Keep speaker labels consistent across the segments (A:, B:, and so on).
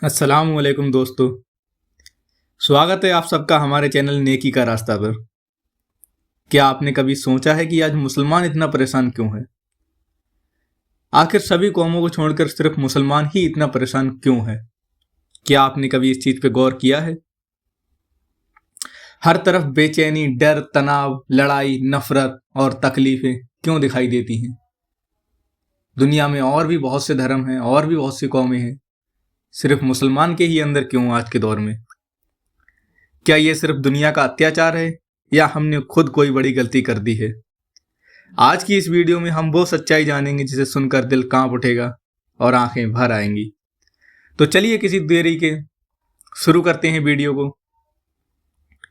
A: السلام علیکم دوستو، سواگت ہے آپ سب کا ہمارے چینل نیکی کا راستہ پر۔ کیا آپ نے کبھی سوچا ہے کہ آج مسلمان اتنا پریشان کیوں ہے؟ آخر سبھی قوموں کو چھوڑ کر صرف مسلمان ہی اتنا پریشان کیوں ہے؟ کیا آپ نے کبھی اس چیز پہ غور کیا ہے؟ ہر طرف بے چینی، ڈر، تناؤ، لڑائی، نفرت اور تکلیفیں کیوں دکھائی دیتی ہیں؟ دنیا میں اور بھی بہت سے دھرم ہیں، اور بھی بہت سی قومیں ہیں، صرف مسلمان کے ہی اندر کیوں آج کے دور میں؟ کیا یہ صرف دنیا کا اتیاچار ہے یا ہم نے خود کوئی بڑی غلطی کر دی ہے؟ آج کی اس ویڈیو میں ہم وہ سچائی جانیں گے جسے سن کر دل کانپ اٹھے گا اور آنکھیں بھر آئیں گی۔ تو چلیے کسی دیری کے شروع کرتے ہیں ویڈیو کو۔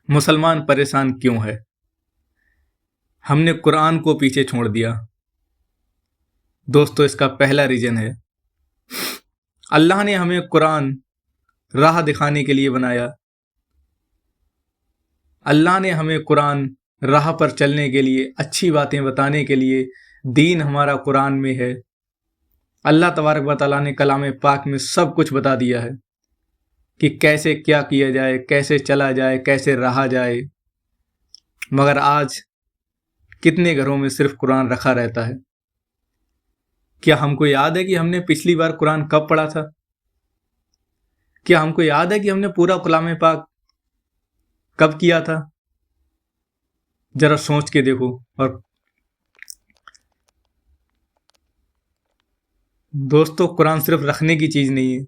A: مسلمان پریشان کیوں ہے؟ ہم نے قرآن کو پیچھے چھوڑ دیا۔ دوستو، اس کا پہلا ریزن ہے اللہ نے ہمیں قرآن راہ دکھانے کے لیے بنایا۔ اللہ نے ہمیں قرآن راہ پر چلنے کے لیے، اچھی باتیں بتانے کے لیے، دین ہمارا قرآن میں ہے۔ اللہ تبارک و تعالیٰ نے کلام پاک میں سب کچھ بتا دیا ہے کہ کیسے کیا کیا جائے، کیسے چلا جائے، کیسے رہا جائے۔ مگر آج کتنے گھروں میں صرف قرآن رکھا رہتا ہے؟ کیا ہم کو یاد ہے کہ ہم نے پچھلی بار قرآن کب پڑھا تھا؟ کیا ہم کو یاد ہے کہ ہم نے پورا کلام پاک کب کیا تھا؟ ذرا سوچ کے دیکھو۔ اور دوستو، قرآن صرف رکھنے کی چیز نہیں ہے،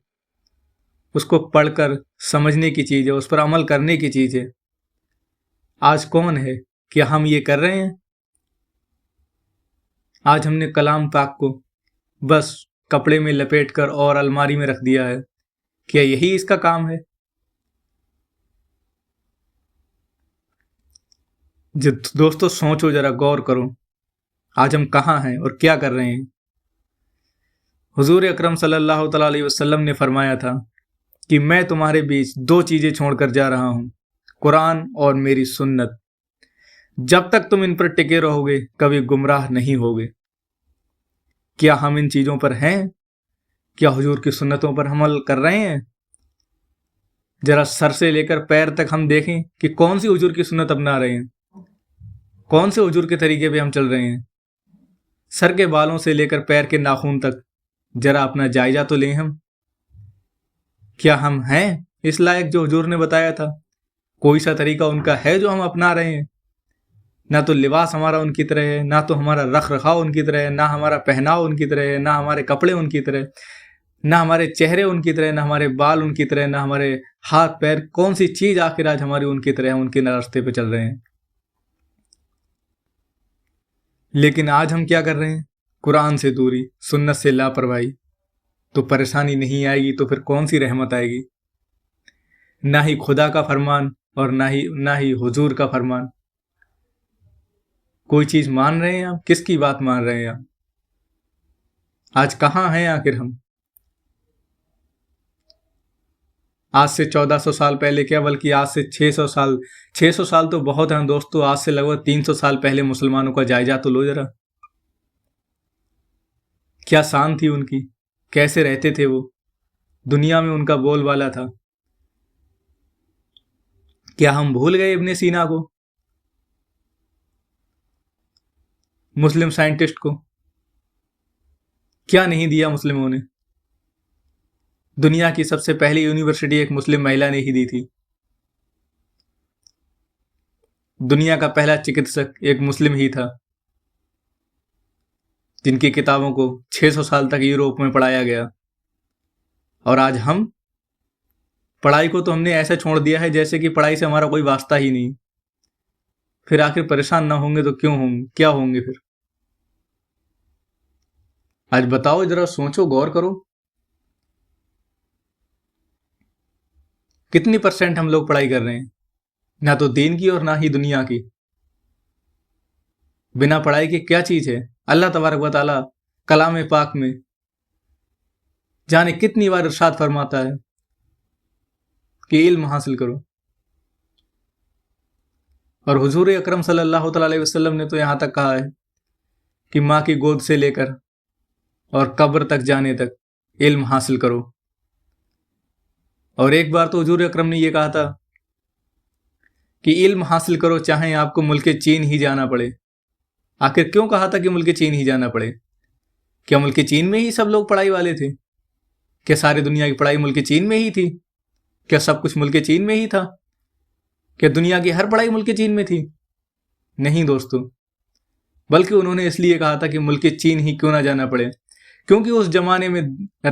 A: اس کو پڑھ کر سمجھنے کی چیز ہے، اس پر عمل کرنے کی چیز ہے۔ آج کون ہے؟ کیا ہم یہ کر رہے ہیں؟ آج ہم نے کلام پاک کو بس کپڑے میں لپیٹ کر اور الماری میں رکھ دیا ہے۔ کیا یہی اس کا کام ہے؟ دوستو سوچو، ذرا غور کرو، آج ہم کہاں ہیں اور کیا کر رہے ہیں؟ حضور اکرم صلی اللہ تعالیٰ علیہ وسلم نے فرمایا تھا کہ میں تمہارے بیچ دو چیزیں چھوڑ کر جا رہا ہوں، قرآن اور میری سنت۔ جب تک تم ان پر ٹکے رہو گے کبھی گمراہ نہیں ہوگے۔ کیا ہم ان چیزوں پر ہیں؟ کیا حضور کی سنتوں پر عمل کر رہے ہیں؟ ذرا سر سے لے کر پیر تک ہم دیکھیں کہ کون سی حضور کی سنت اپنا رہے ہیں، کون سے حضور کے طریقے پہ ہم چل رہے ہیں۔ سر کے بالوں سے لے کر پیر کے ناخن تک ذرا اپنا جائزہ تو لیں ہم۔ کیا ہم ہیں اس لائق جو حضور نے بتایا تھا؟ کوئی سا طریقہ ان کا ہے جو ہم اپنا رہے ہیں؟ نہ تو لباس ہمارا ان کی طرح ہے، نہ تو ہمارا رکھ رکھاؤ ان کی طرح ہے، نہ ہمارا پہناؤ ان کی طرح ہے، نہ ہمارے کپڑے ان کی طرح، نہ ہمارے چہرے ان کی طرح، نہ ہمارے بال ان کی طرح، نہ ہمارے ہاتھ پیر۔ کون سی چیز آخر آج ہماری ان کی طرح ہے؟ ان کے راستے پہ چل رہے ہیں۔ لیکن آج ہم کیا کر رہے ہیں؟ قرآن سے دوری، سنت سے لاپرواہی۔ تو پریشانی نہیں آئے گی تو پھر کون سی رحمت آئے گی؟ نہ ہی خدا کا فرمان اور نہ ہی حضور کا فرمان۔ کوئی چیز مان رہے ہیں آپ؟ کس کی بات مان رہے ہیں آپ؟ آج کہاں ہیں آخر ہم؟ آج سے 1400 سال پہلے کیا، بلکہ آج سے 600 سال تو بہت ہیں دوستو۔ آج سے لگ بھگ 300 سال پہلے مسلمانوں کا جائزہ تو لو ذرا۔ کیا شان تھی ان کی، کیسے رہتے تھے وہ، دنیا میں ان کا بول بالا تھا۔ کیا ہم بھول گئے ابن سینا کو، مسلم سائنٹسٹ کو؟ کیا نہیں دیا مسلموں نے؟ دنیا کی سب سے پہلی یونیورسٹی ایک مسلم مہیلا نے ہی دی تھی۔ دنیا کا پہلا چکتسک ایک مسلم ہی تھا، جن کی کتابوں کو 600 سال تک یوروپ میں پڑھایا گیا۔ اور آج ہم پڑھائی کو تو ہم نے ایسا چھوڑ دیا ہے جیسے کہ پڑھائی سے ہمارا کوئی واسطہ ہی نہیں۔ پھر آخر پریشان نہ ہوں گے تو کیوں ہوں گے؟ کیا ہوں گے پھر؟ آج بتاؤ، ذرا سوچو، غور کرو، کتنی % ہم لوگ پڑھائی کر رہے ہیں؟ نہ تو دین کی اور نہ ہی دنیا کی۔ بنا پڑھائی کے کیا چیز ہے؟ اللہ تبارک و تعالیٰ کلام پاک میں جانے کتنی بار ارشاد فرماتا ہے کہ علم حاصل کرو، اور حضور اکرم صلی اللہ تعالیٰ علیہ وسلم نے تو یہاں تک کہا ہے کہ ماں کی گود سے لے کر اور قبر تک جانے تک علم حاصل کرو۔ اور ایک بار تو حضور اکرم نے یہ کہا تھا کہ علم حاصل کرو چاہیں آپ کو ملک چین ہی جانا پڑے۔ آخر کیوں کہا تھا کہ ملک چین ہی جانا پڑے؟ کیا ملک چین میں ہی سب لوگ پڑھائی والے تھے؟ کیا ساری دنیا کی پڑھائی ملک چین میں ہی تھی؟ کیا سب کچھ ملک چین میں ہی تھا؟ کیا دنیا کی ہر پڑھائی ملک چین میں تھی؟ نہیں دوستو، بلکہ انہوں نے اس لیے کہا تھا کہ ملک چین ہی کیوں نہ جانا پڑے، کیونکہ اس زمانے میں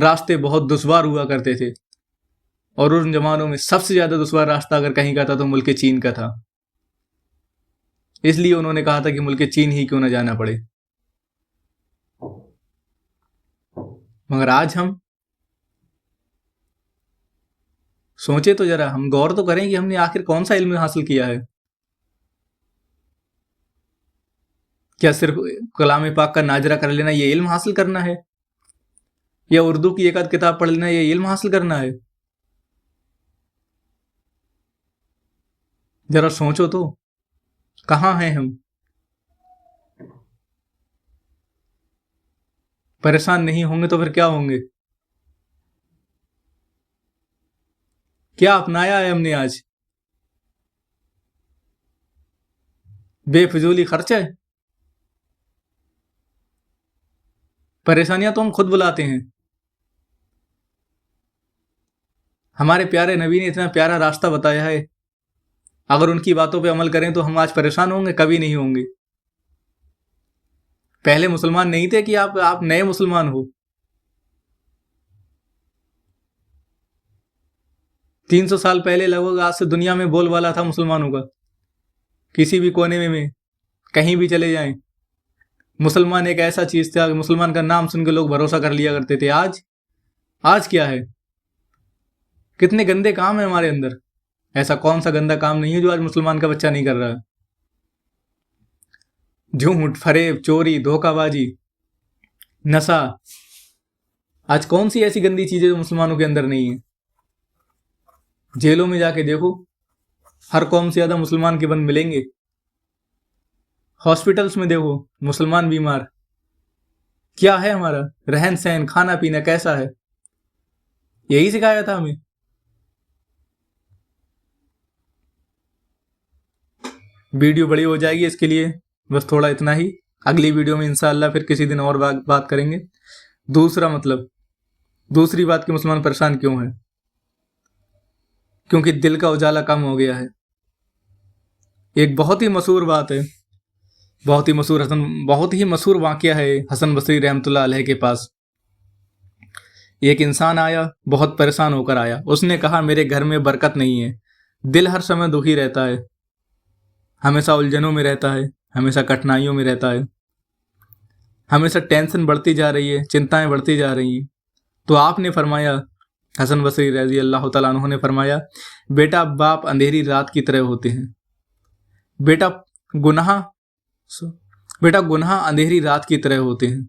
A: راستے بہت دشوار ہوا کرتے تھے، اور ان زمانوں میں سب سے زیادہ دشوار راستہ اگر کہیں کا تھا تو ملک چین کا تھا۔ اس لیے انہوں نے کہا تھا کہ ملک چین ہی کیوں نہ جانا پڑے۔ مگر آج ہم سوچے تو ذرا، ہم غور تو کریں کہ ہم نے آخر کون سا علم حاصل کیا ہے۔ کیا صرف کلام پاک کا ناظرہ کر لینا یہ علم حاصل کرنا ہے؟ یا اردو کی ایک آدھ کتاب پڑھ لینا یہ علم حاصل کرنا ہے؟ ذرا سوچو تو، کہاں ہیں ہم؟ پریشان نہیں ہوں گے تو پھر کیا ہوں گے؟ کیا اپنایا ہے ہم نے آج؟ بے فضولی خرچ ہے؟ پریشانیاں تو ہم خود بلاتے ہیں۔ ہمارے پیارے نبی نے اتنا پیارا راستہ بتایا ہے، اگر ان کی باتوں پہ عمل کریں تو ہم آج پریشان ہوں گے؟ کبھی نہیں ہوں گے۔ پہلے مسلمان نہیں تھے کہ آپ نئے مسلمان ہو۔ 300 سال پہلے لگ بھگ آج سے دنیا میں بول والا تھا مسلمانوں کا، کسی بھی کونے میں کہیں بھی چلے جائیں، مسلمان ایک ایسا چیز تھا کہ مسلمان کا نام سن کے لوگ بھروسہ کر لیا کرتے تھے۔ آج کیا ہے؟ کتنے گندے کام ہیں ہمارے اندر، ایسا کون سا گندا کام نہیں ہے جو آج مسلمان کا بچہ نہیں کر رہا ہے؟ جھوٹ، فریب، چوری، دھوکہ بازی، نشہ، آج کون سی ایسی گندی چیزیں جو مسلمانوں کے اندر نہیں ہیں؟ جیلوں میں جا کے دیکھو، ہر قوم سے زیادہ مسلمان کے بند ملیں گے۔ ہاسپٹلس میں دیکھو، مسلمان بیمار۔ کیا ہے ہمارا رہن سہن، کھانا پینا کیسا ہے؟ یہی سکھایا تھا ہمیں۔ ویڈیو بڑی ہو جائے گی، اس کے لیے بس تھوڑا اتنا ہی، اگلی ویڈیو میں انشاءاللہ پھر کسی دن اور بات کریں گے۔ دوسری بات کہ مسلمان پریشان کیوں ہیں؟ کیونکہ دل کا اجالا کم ہو گیا ہے۔ ایک بہت ہی مشہور بات ہے، بہت ہی مشہور واقعہ ہے حسن بصری رحمۃ اللہ علیہ کے پاس۔ ایک انسان آیا، بہت پریشان ہو کر آیا۔ اس نے کہا میرے گھر میں برکت نہیں ہے، دل ہر سمے دکھی رہتا ہے، ہمیشہ الجھنوں میں رہتا ہے، ہمیشہ کٹھنائیوں میں رہتا ہے، ہمیشہ ٹینشن بڑھتی جا رہی ہے، چنتائیں بڑھتی جا رہی ہیں۔ تو آپ نے فرمایا، حسن بصری رضی اللہ تعالیٰ عنہ نے فرمایا، بیٹا باپ اندھیری رات کی طرح ہوتے ہیں، بیٹا گناہ اندھیری رات کی طرح ہوتے ہیں،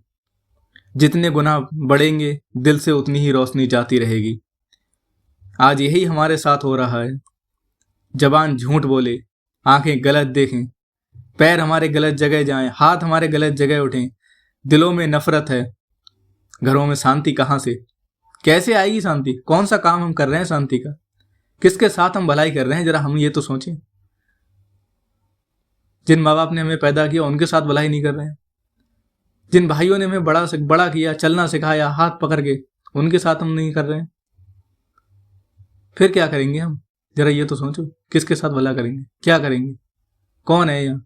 A: جتنے گناہ بڑھیں گے دل سے اتنی ہی روشنی جاتی رہے گی۔ آج یہی ہمارے ساتھ ہو رہا ہے، زبان جھوٹ بولے، آنکھیں غلط دیکھیں، پیر ہمارے غلط جگہ جائیں، ہاتھ ہمارے غلط جگہ اٹھیں، دلوں میں نفرت ہے، گھروں میں شانتی کہاں سے؟ کیسے آئے گی شانتی؟ کون سا کام ہم کر رہے ہیں شانتی کا؟ کس کے ساتھ ہم بھلائی کر رہے ہیں؟ ذرا ہم یہ تو سوچیں۔ جن ماں باپ نے ہمیں پیدا کیا ان کے ساتھ بھلائی نہیں کر رہے ہیں، جن بھائیوں نے ہمیں بڑا کیا، چلنا سکھایا ہاتھ پکڑ کے، ان کے ساتھ ہم نہیں کر رہے ہیں، پھر کیا کریں گے ہم؟ ذرا یہ تو سوچو، کس کے ساتھ بھلا کریں گے؟ کیا کریں گے؟ کون ہے یہاں؟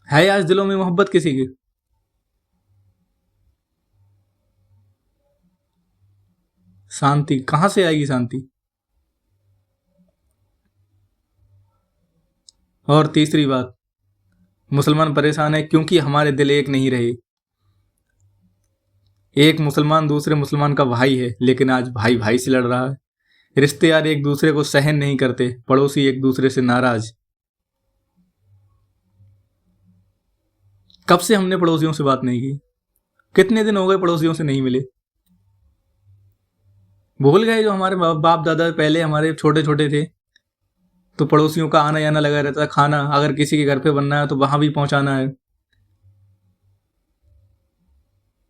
A: ہے آج دلوں میں محبت کسی کی؟ شانتی کہاں سے آئے گی شانتی؟ اور تیسری بات، مسلمان پریشان ہے کیونکہ ہمارے دل ایک نہیں رہے۔ ایک مسلمان دوسرے مسلمان کا بھائی ہے، لیکن آج بھائی بھائی سے لڑ رہا ہے، رشتے دار ایک دوسرے کو سہن نہیں کرتے، پڑوسی ایک دوسرے سے ناراض۔ کب سے ہم نے پڑوسیوں سے بات نہیں کی؟ کتنے دن ہو گئے پڑوسیوں سے نہیں ملے؟ بھول گئے جو ہمارے باپ دادا پہلے ہمارے چھوٹے چھوٹے تھے تو پڑوسیوں کا آنا جانا لگا رہتا ہے، کھانا اگر کسی کے گھر پہ بننا ہے تو وہاں بھی پہنچانا ہے۔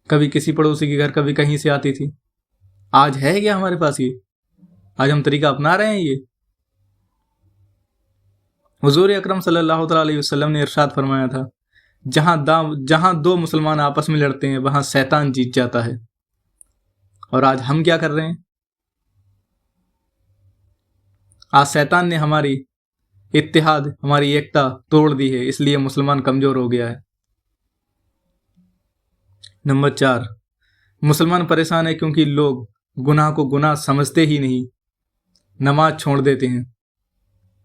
A: کبھی کسی پڑوسی کے گھر، کبھی کہیں سے آتی تھی. آج ہے کیا ہمارے پاس یہ؟ آج ہم طریقہ اپنا رہے ہیں یہ؟ حضور اکرم صلی اللہ تعالیٰ علیہ وسلم نے ارشاد فرمایا تھا، جہاں دو مسلمان آپس میں لڑتے ہیں وہاں شیطان جیت جاتا ہے. اور آج ہم کیا کر رہے ہیں؟ آج شیطان نے ہماری اتحاد، ہماری ایکتا توڑ دی ہے، اس لیے مسلمان کمزور ہو گیا ہے. نمبر 4، مسلمان پریشان ہے کیونکہ لوگ گناہ کو گناہ سمجھتے ہی نہیں، نماز چھوڑ دیتے ہیں.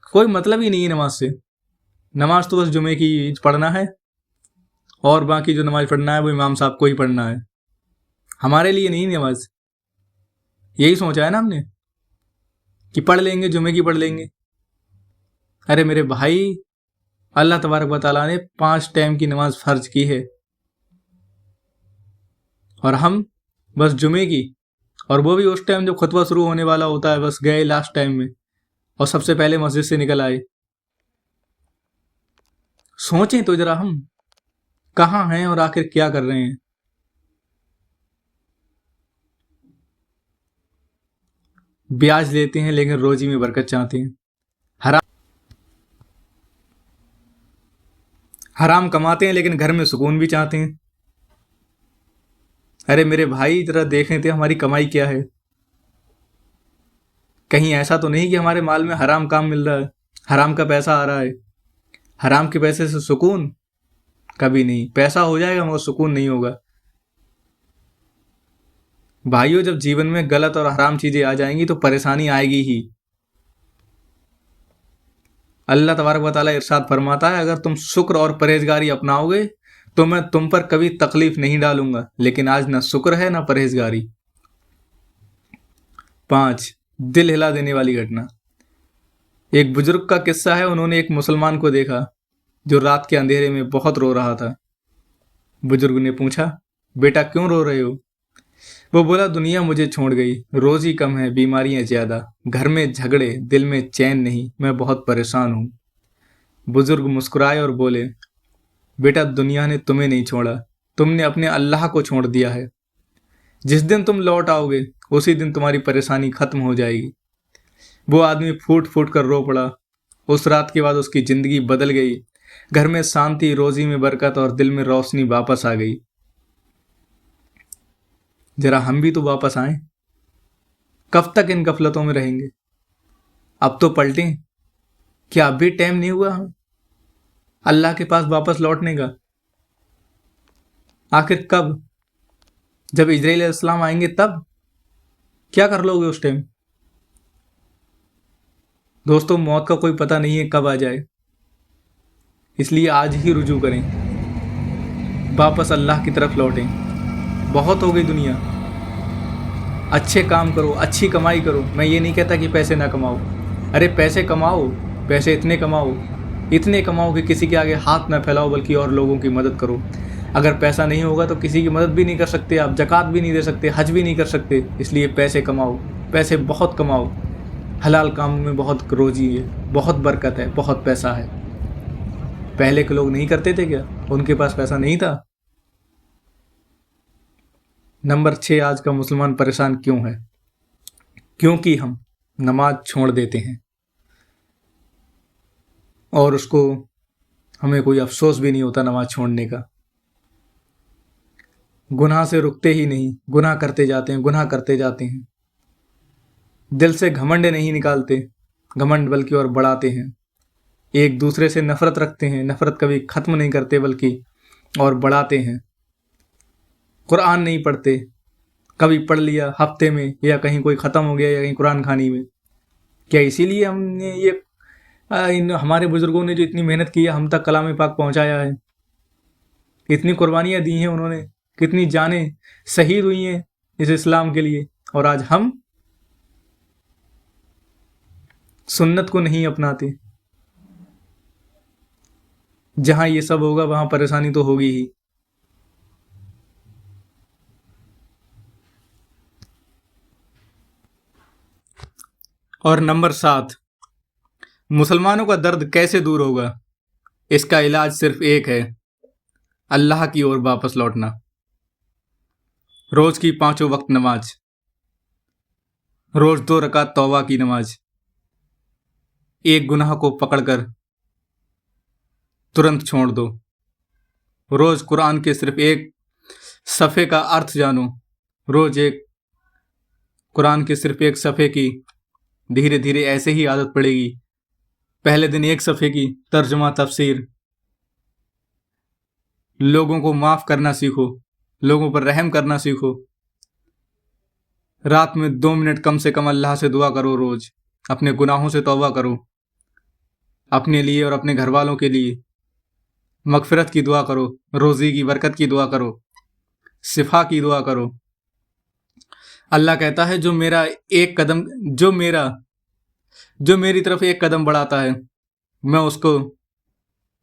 A: کوئی مطلب ہی نہیں ہے نماز سے. نماز تو بس جمعے کی پڑھنا ہے، اور باقی جو نماز پڑھنا ہے وہ امام صاحب کو ہی پڑھنا ہے، ہمارے لیے نہیں نماز. یہی سوچا ہے نا ہم نے کہ پڑھ لیں گے، جمعے کی پڑھ لیں گے. ارے میرے بھائی، اللہ تبارک و تعالیٰ نے 5 ٹائم کی نماز فرض کی ہے، اور ہم بس جمعے کی، اور وہ بھی اس ٹائم جب خطبہ شروع ہونے والا ہوتا ہے، بس گئے لاسٹ ٹائم میں اور سب سے پہلے مسجد سے نکل آئے. سوچیں تو ذرا ہم کہاں ہیں اور آخر کیا کر رہے ہیں. بیاج لیتے ہیں لیکن روزی میں برکت چاہتے ہیں، حرام کماتے ہیں لیکن گھر میں سکون بھی چاہتے ہیں. ارے میرے بھائی، ذرا دیکھیں تھے ہماری کمائی کیا ہے. کہیں ایسا تو نہیں کہ ہمارے مال میں حرام کام مل رہا ہے، حرام کا پیسہ آ رہا ہے. حرام کے پیسے سے سکون کبھی نہیں. پیسہ ہو جائے گا مگر سکون نہیں ہوگا. بھائیو، جب جیون میں غلط اور حرام چیزیں آ جائیں گی تو پریشانی آئے گی ہی. اللہ تبارک و تعالیٰ ارشاد فرماتا ہے، اگر تم شکر اور پرہیزگاری اپناؤ گے تو میں تم پر کبھی تکلیف نہیں ڈالوں گا، لیکن آج نہ شکر ہے نہ پرہیزگاری. 5، دل ہلا دینے والی گھٹنا. ایک بزرگ کا قصہ ہے. انہوں نے ایک مسلمان کو دیکھا جو رات کے اندھیرے میں بہت رو رہا تھا. بزرگ نے پوچھا، بیٹا کیوں رو رہے ہو؟ وہ بولا، دنیا مجھے چھوڑ گئی، روزی کم ہے، بیماریاں زیادہ، گھر میں جھگڑے، دل میں چین نہیں، میں بہت پریشان ہوں. بزرگ مسکرائے اور بولے، بیٹا دنیا نے تمہیں نہیں چھوڑا، تم نے اپنے اللہ کو چھوڑ دیا ہے. جس دن تم لوٹ آؤ گے اسی دن تمہاری پریشانی ختم ہو جائے گی. وہ آدمی پھوٹ پھوٹ کر رو پڑا. اس رات کے بعد اس کی زندگی بدل گئی. گھر میں شانتی، روزی میں برکت اور دل میں روشنی واپس آ گئی. ذرا ہم بھی تو واپس آئیں. کب تک ان غفلتوں میں رہیں گے؟ اب تو پلٹیں. کیا اب بھی ٹائم نہیں ہوا ہم اللہ کے پاس واپس لوٹنے کا؟ آخر کب؟ جب اسرائیل علیہ السلام آئیں گے تب کیا کر لو گے اس ٹائم؟ دوستوں، موت کا کوئی پتہ نہیں ہے کب آ جائے، اس لیے آج ہی رجوع کریں، واپس اللہ کی طرف لوٹیں. بہت ہو گئی دنیا. اچھے کام کرو، اچھی کمائی کرو. میں یہ نہیں کہتا کہ پیسے نہ کماؤ. ارے پیسے کماؤ، پیسے اتنے کماؤ کہ کسی کے آگے ہاتھ نہ پھیلاؤ بلکہ اور لوگوں کی مدد کرو. اگر پیسہ نہیں ہوگا تو کسی کی مدد بھی نہیں کر سکتے آپ، زکوٰۃ بھی نہیں دے سکتے، حج بھی نہیں کر سکتے. اس لیے پیسے کماؤ، پیسے بہت کماؤ. حلال کاموں میں بہت روزی ہے، بہت برکت ہے، بہت پیسہ ہے. پہلے کے لوگ نہیں کرتے تھے کیا؟ ان کے پاس پیسہ نہیں تھا؟ نمبر 6، آج کا مسلمان پریشان کیوں ہے؟ کیونکہ ہم نماز چھوڑ دیتے ہیں اور اس کو ہمیں کوئی افسوس بھی نہیں ہوتا نماز چھوڑنے کا. گناہ سے رکتے ہی نہیں، گناہ کرتے جاتے ہیں. دل سے گھمنڈ نہیں نکالتے، گھمنڈ بلکہ اور بڑھاتے ہیں. ایک دوسرے سے نفرت رکھتے ہیں، نفرت کبھی ختم نہیں کرتے بلکہ اور بڑھاتے ہیں. قرآن نہیں پڑھتے، کبھی پڑھ لیا ہفتے میں یا کہیں کوئی ختم ہو گیا یا کہیں قرآن خوانی میں. کیا اسی لیے ہم نے ہمارے بزرگوں نے جو اتنی محنت کی ہے ہم تک کلام پاک پہنچایا ہے، اتنی قربانیاں دی ہیں انہوں نے، کتنی جانیں شہید ہوئی ہیں اس اسلام کے لیے، اور آج ہم سنت کو نہیں اپناتے. جہاں یہ سب ہوگا وہاں پریشانی تو ہوگی ہی. اور نمبر 7، مسلمانوں کا درد کیسے دور ہوگا؟ اس کا علاج صرف ایک ہے، اللہ کی اور واپس لوٹنا. روز کی 5 وقت نماز، روز 2 رکعت توبہ کی نماز، ایک گناہ کو پکڑ کر ترنت چھوڑ دو، روز قرآن کے صرف ایک صفحے کا ارتھ جانو، روز قرآن کے صرف ایک صفحے کی دھیرے دھیرے ایسے ہی عادت پڑے گی، پہلے دن ایک صفحے کی ترجمہ تفسیر، لوگوں کو معاف کرنا سیکھو، لوگوں پر رحم کرنا سیکھو، رات میں 2 منٹ کم سے کم اللہ سے دعا کرو، روز اپنے گناہوں سے توبہ کرو، اپنے لیے اور اپنے گھر والوں کے لیے مغفرت کی دعا کرو، روزی کی برکت کی دعا کرو، شفا کی دعا کرو۔ اللہ کہتا ہے جو میری طرف 1 قدم بڑھاتا ہے میں اس کو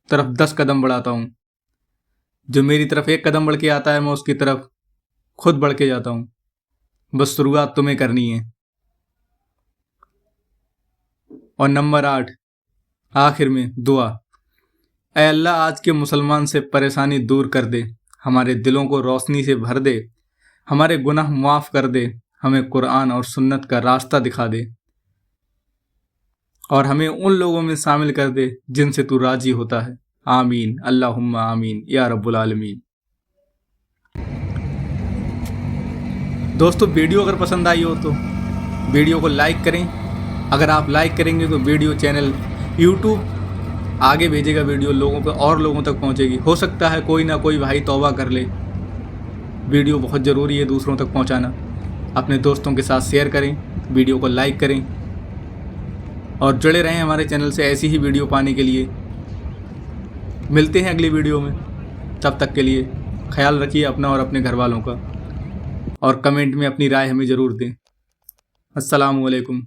A: طرف 10 قدم بڑھاتا ہوں، جو میری طرف 1 قدم بڑھ کے آتا ہے میں اس کی طرف خود بڑھ کے جاتا ہوں، بس شروعات تمہیں کرنی ہے۔ اور نمبر 8 آخر میں دعا، اے اللہ آج کے مسلمان سے پریشانی دور کر دے، ہمارے دلوں کو روشنی سے بھر دے، ہمارے گناہ معاف کر دے، ہمیں قرآن اور سنت کا راستہ دکھا دے، اور ہمیں ان لوگوں میں شامل کر دے جن سے تو راضی ہوتا ہے۔ آمین، اللہم آمین یا رب العالمین۔ دوستو ویڈیو اگر پسند آئی ہو تو ویڈیو کو لائک کریں، اگر آپ لائک کریں گے تو ویڈیو چینل یوٹیوب آگے بھیجے گا، ویڈیو لوگوں تک پہنچے گی، ہو سکتا ہے کوئی نہ کوئی بھائی توبہ کر لے۔ ویڈیو بہت ضروری ہے دوسروں تک پہنچانا، اپنے دوستوں کے ساتھ شیئر کریں، ویڈیو کو لائک کریں، اور جڑے رہیں ہمارے چینل سے ایسی ہی ویڈیو پانے کے لیے۔ ملتے ہیں اگلی ویڈیو میں، تب تک کے لیے خیال رکھیے اپنا اور اپنے گھر والوں کا، اور کمنٹ میں اپنی رائے ہمیں ضرور دیں۔ السلام علیکم۔